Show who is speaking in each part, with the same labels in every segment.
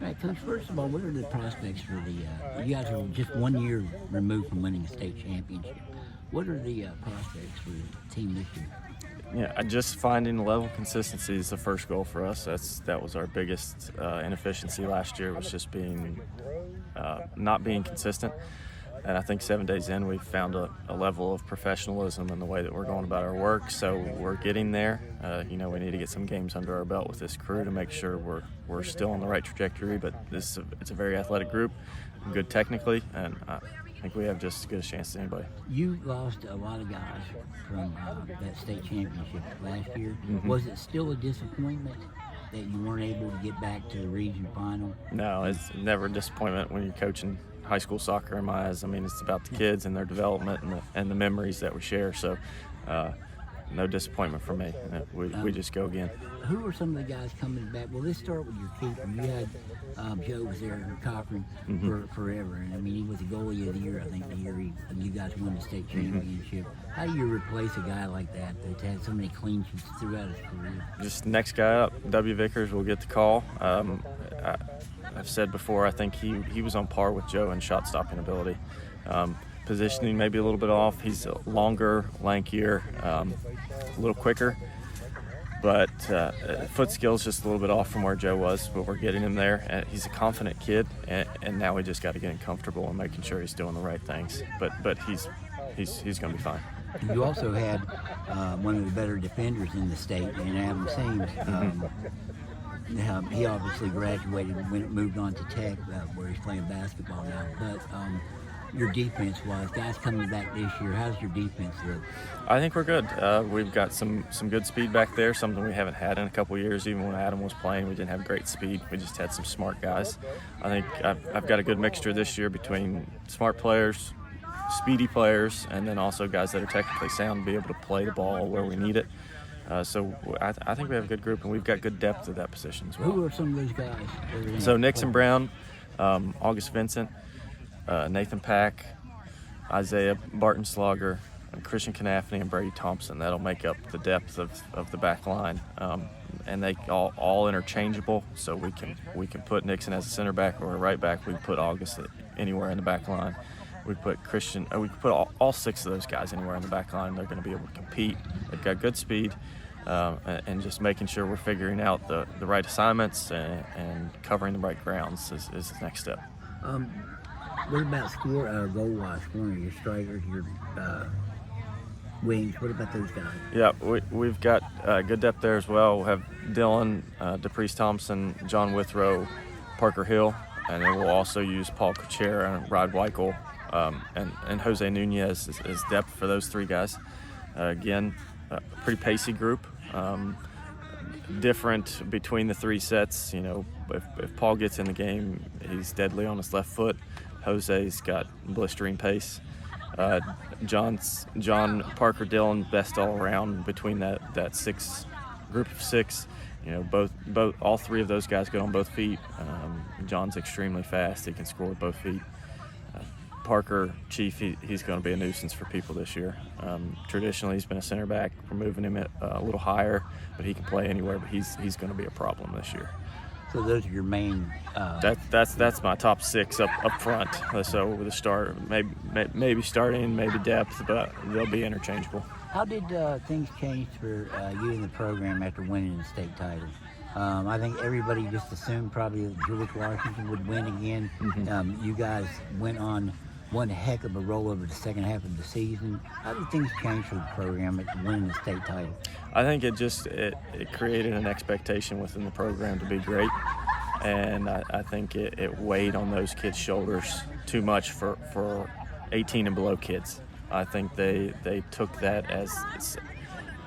Speaker 1: All right, Coach, first of all, what are the prospects for the, you guys are just 1 year removed from winning a state championship. What are the prospects for the team this year?
Speaker 2: Yeah, just finding the level of consistency is the first goal for us. That was our biggest inefficiency last year, was just not being consistent. And I think 7 days in, we've found a level of professionalism in the way that we're going about our work. So we're getting there. We need to get some games under our belt with this crew to make sure we're still on the right trajectory. But it's a very athletic group, good technically, and I think we have just as good a chance as anybody.
Speaker 1: You lost a lot of guys from that state championship last year.
Speaker 2: Mm-hmm.
Speaker 1: Was it still a disappointment that you weren't able to get back to the region final?
Speaker 2: No, it's never a disappointment when you're coaching high school soccer in my eyes. I mean, it's about the kids and their development and the memories that we share. So no disappointment for me. We just go again.
Speaker 1: Who are some of the guys coming back? Well, let's start with your keeper. You had Joe was there in Cochran for forever. And, I mean, he was the goalie of the year, I think, the year you guys won the state championship. How do you replace a guy like that that's had so many clean sheets throughout his career?
Speaker 2: Just next guy up, W. Vickers will get the call. I've said before, I think he was on par with Joe in shot stopping ability. Positioning maybe a little bit off. He's longer, lankier, a little quicker, but foot skills just a little bit off from where Joe was, but we're getting him there. And he's a confident kid, and now we just got to get him comfortable and making sure he's doing the right things. But he's going to be fine.
Speaker 1: You also had one of the better defenders in the state, in Adam Seams. He obviously graduated when it moved on to Tech, where he's playing basketball now. But your defense-wise, guys coming back this year, how's your defense look?
Speaker 2: I think we're good. We've got some good speed back there, something we haven't had in a couple of years. Even when Adam was playing, we didn't have great speed. We just had some smart guys. I think I've got a good mixture this year between smart players, speedy players, and then also guys that are technically sound and be able to play the ball where we need it. So I think we have a good group, and we've got good depth at that position as well.
Speaker 1: Who are some of those guys?
Speaker 2: So Nixon Brown, August Vincent, Nathan Pack, Isaiah Barton Slogger, Christian Knafney, and Brady Thompson. That'll make up the depth of the back line. And they all interchangeable, so we can put Nixon as a center back or a right back. We can put August anywhere in the back line. We put Christian. We can put all six of those guys anywhere in the back line. They're going to be able to compete. They've got good speed, and just making sure we're figuring out the right assignments and covering the right grounds is the next step.
Speaker 1: What about goal-wise scoring? Your strikers, your wings. What about those guys?
Speaker 2: Yeah, we've got good depth there as well. We'll have Dylan, DePriest Thompson, John Withrow, Parker Hill, and then we'll also use Paul Kuchera and Rod Weichel. And Jose Nunez is depth for those three guys. Again, a pretty pacey group. Different between the three sets. If Paul gets in the game, he's deadly on his left foot. Jose's got blistering pace. John, Parker, Dylan, best all around between that group of six. All three of those guys good on both feet. John's extremely fast. He can score with both feet. Parker, Chief, he's going to be a nuisance for people this year. Traditionally, he's been a center back. We're moving him a little higher, but he can play anywhere. But he's going to be a problem this year.
Speaker 1: So those are your main.
Speaker 2: That's my top six up front. So with a start, maybe starting, maybe depth, but they'll be interchangeable.
Speaker 1: How did things change for you in the program after winning the state title? I think everybody just assumed probably that George Washington would win again. You guys went on one heck of a roll over the second half of the season. How did things change for the program after winning the state title?
Speaker 2: I think it created an expectation within the program to be great, and I think it weighed on those kids' shoulders too much for 18 and below kids. I think they took that as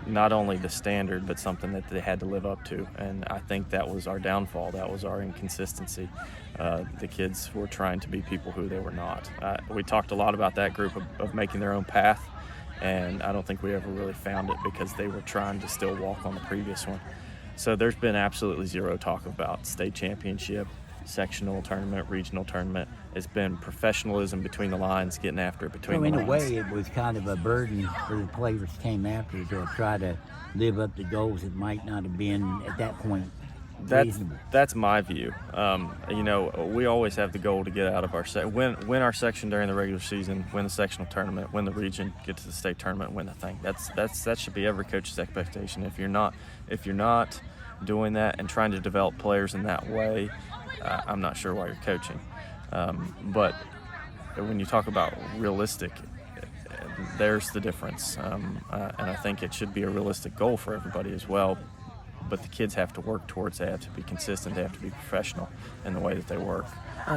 Speaker 2: not only the standard, but something that they had to live up to. And I think that was our downfall. That was our inconsistency. The kids were trying to be people who they were not. We talked a lot about that group of making their own path, and I don't think we ever really found it because they were trying to still walk on the previous one. So there's been absolutely zero talk about state championship, sectional tournament, regional tournament. It's been professionalism between the lines, getting after it between the lines.
Speaker 1: In a way, it was kind of a burden for the players that came after to try to live up to goals that might not have been, at that point, reasonable.
Speaker 2: That's my view. We always have the goal to get out of our win our section during the regular season, win the sectional tournament, win the region, get to the state tournament, win the thing. That should be every coach's expectation. If you're not doing that and trying to develop players in that way, I'm not sure why you're coaching. But when you talk about realistic, there's the difference. And I think it should be a realistic goal for everybody as well. But the kids have to work towards that. They have to be consistent. They have to be professional in the way that they work.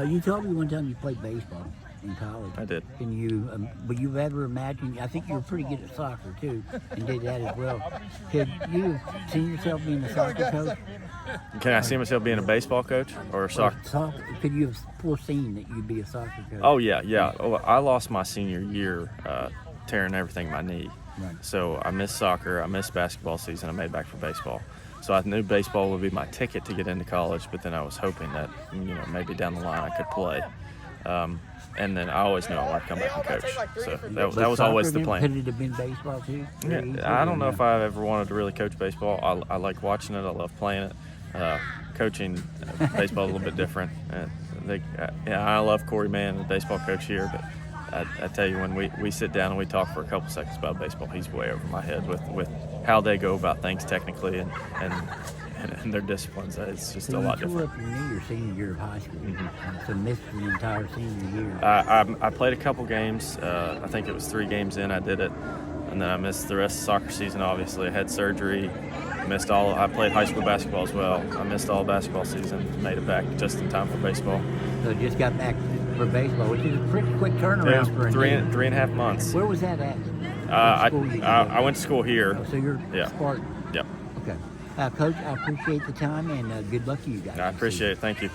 Speaker 1: You told me one time you played baseball in college.
Speaker 2: I did.
Speaker 1: Can you? Would you ever imagine? I think you were pretty good at soccer too, and did that as well. Could you have seen yourself being a soccer coach?
Speaker 2: Can I see myself being a baseball coach or a soccer?
Speaker 1: Could you have foreseen that you'd be a soccer coach?
Speaker 2: Oh yeah. Oh, I lost my senior year tearing everything in my knee.
Speaker 1: Right.
Speaker 2: So I missed soccer. I missed basketball season. I made back for baseball. So I knew baseball would be my ticket to get into college, but then I was hoping that maybe down the line I could play. And then I always knew I wanted to come back and coach. So that was always the plan.
Speaker 1: Could it have been baseball too?
Speaker 2: Yeah, I don't know if I ever wanted to really coach baseball. I like watching it. I love playing it. Coaching baseball is a little bit different. I love Corey Mann, the baseball coach here, but I tell you, when we sit down and we talk for a couple seconds about baseball, he's way over my head with how they go about things technically and their disciplines. It's just a lot different.
Speaker 1: You tore up your knee your senior year of high school, so missed the entire senior year.
Speaker 2: I played a couple games. I think it was 3 games in I did it, and then I missed the rest of the soccer season. Obviously, I had surgery. I played high school basketball as well. I missed all basketball season. Made it back just in time for baseball.
Speaker 1: So just got back for baseball, which is a pretty quick turnaround for a
Speaker 2: three
Speaker 1: knee.
Speaker 2: and 3.5 months.
Speaker 1: Where was that at?
Speaker 2: I went to school here.
Speaker 1: Oh, so you're Spartan.
Speaker 2: Yep.
Speaker 1: Okay. Coach, I appreciate the time and good luck to you guys.
Speaker 2: I appreciate it. Thank you.